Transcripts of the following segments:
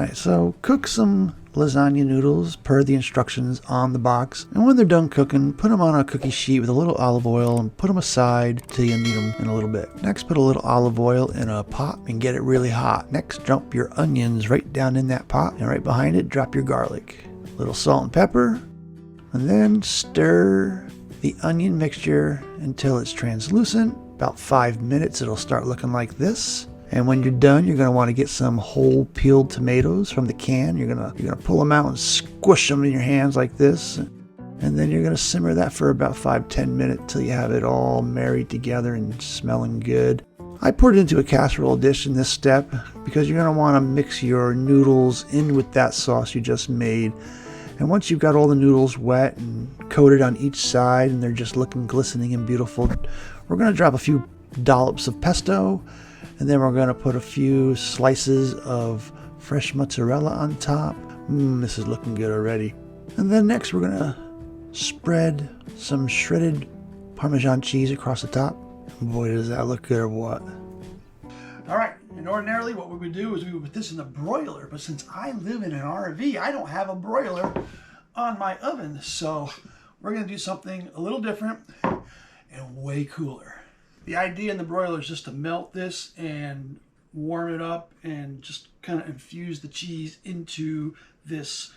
Alright, so cook some lasagna noodles per the instructions on the box. And when they're done cooking, put them on a cookie sheet with a little olive oil and put them aside till you need them in a little bit. Next, put a little olive oil in a pot and get it really hot. Next, dump your onions right down in that pot, and right behind it, drop your garlic. A little salt and pepper, and then stir the onion mixture until it's translucent. About 5 minutes, it'll start looking like this. And when you're done, you're going to want to get some whole peeled tomatoes from the can. You're gonna pull them out and squish them in your hands like this. And then you're going to simmer that for about 5-10 minutes till you have it all married together and smelling good. I poured it into a casserole dish in this step because you're going to want to mix your noodles in with that sauce you just made. And once you've got all the noodles wet and coated on each side and they're just looking glistening and beautiful, we're going to drop a few dollops of pesto. And then we're going to put a few slices of fresh mozzarella on top. This is looking good already. And then next we're going to spread some shredded Parmesan cheese across the top. Boy, does that look good or what. All right, and ordinarily what we would do is we would put this in the broiler. But since I live in an RV, I don't have a broiler on my oven. So we're going to do something a little different and way cooler. The idea in the broiler is just to melt this and warm it up and just kind of infuse the cheese into this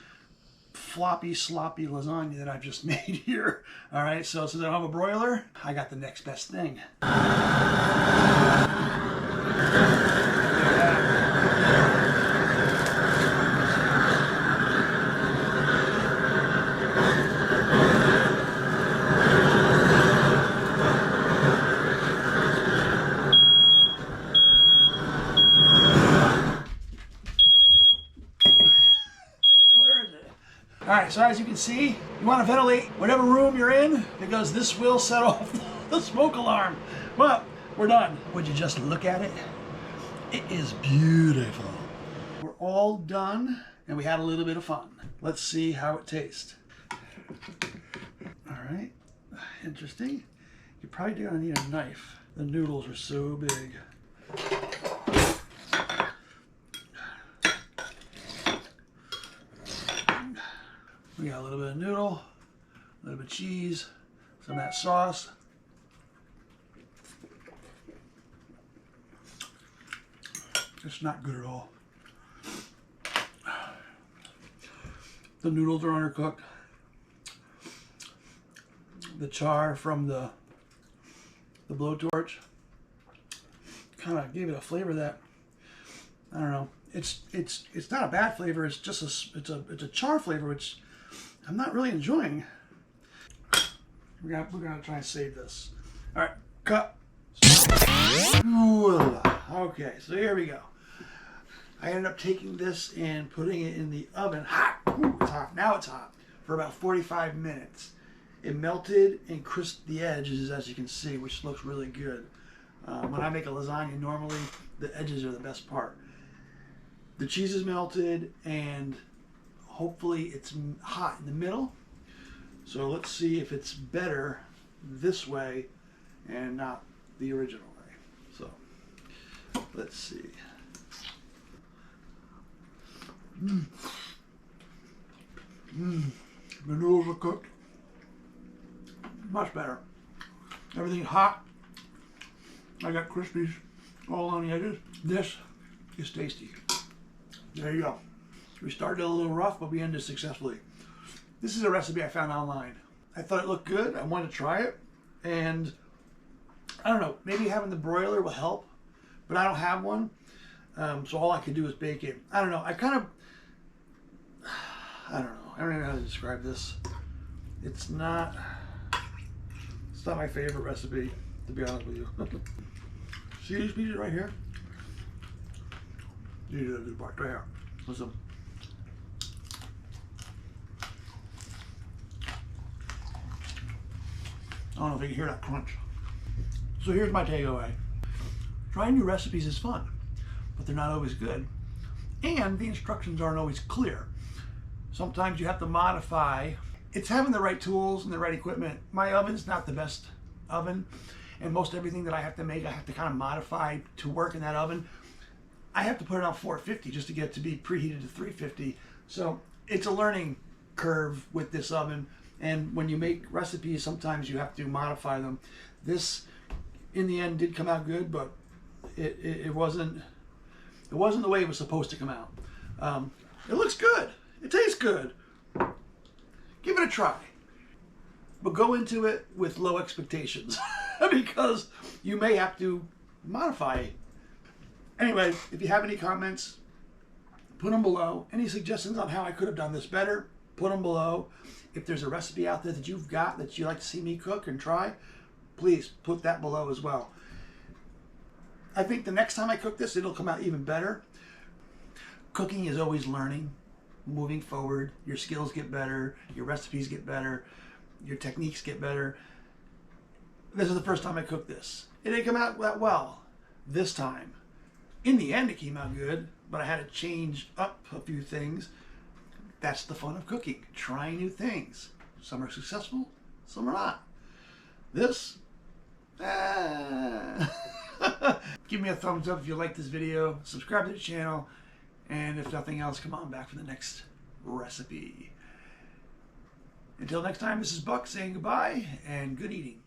floppy, sloppy lasagna that I've just made here. All right, so since I don't have a broiler, I got the next best thing. Alright, so as you can see, you want to ventilate whatever room you're in because this will set off the smoke alarm. Well, we're done. Would you just look at it? It is beautiful. We're all done and we had a little bit of fun. Let's see how it tastes. Alright, interesting. You're probably gonna need a knife. The noodles are so big. We got a little bit of noodle, a little bit of cheese, some of that sauce. It's not good at all. The noodles are undercooked. The char from the blowtorch kind of gave it a flavor that, I don't know. It's not a bad flavor. It's just it's a char flavor, which I'm not really enjoying. We're gonna try and save this. All right, cut. Okay, so here we go. I ended up taking this and putting it in the oven. Hot. Ooh, it's hot. Now it's hot for about 45 minutes. It melted and crisped the edges, as you can see, which looks really good. When I make a lasagna, normally the edges are the best part. The cheese is melted and hopefully it's hot in the middle. So let's see if it's better this way and not the original way. So let's see. The noodles are cooked. Much better. Everything's hot. I got crispies all on the edges. This is tasty. There you go. We started a little rough, but we ended successfully. This is a recipe I found online. I thought it looked good. I wanted to try it. And I don't know, maybe having the broiler will help, but I don't have one. So all I can do is bake it. I don't know. I don't know. I don't even know how to describe this. It's not my favorite recipe, to be honest with you. See these pieces right here? These are the good part right here. Listen. I don't know if you can hear that crunch. So here's my takeaway. Trying new recipes is fun, but they're not always good. And the instructions aren't always clear. Sometimes you have to modify. It's having the right tools and the right equipment. My oven's not the best oven, and most everything that I have to make, I have to kind of modify to work in that oven. I have to put it on 450 just to get it to be preheated to 350. So it's a learning curve with this oven. And when you make recipes, sometimes you have to modify them. This, in the end, did come out good, but it wasn't the way it was supposed to come out. It looks good. It tastes good. Give it a try. But go into it with low expectations because you may have to modify it. Anyway, if you have any comments, put them below. Any suggestions on how I could have done this better, put them below. If there's a recipe out there that you've got that you'd like to see me cook and try, please put that below as well. I think the next time I cook this, it'll come out even better. Cooking is always learning, moving forward. Your skills get better, your recipes get better, your techniques get better. This is the first time I cooked this. It didn't come out that well this time. In the end, it came out good, but I had to change up a few things. That's the fun of cooking, trying new things. Some are successful, some are not. This, give me a thumbs up if you like this video, subscribe to the channel, and if nothing else, come on back for the next recipe. Until next time, this is Buck saying goodbye and good eating.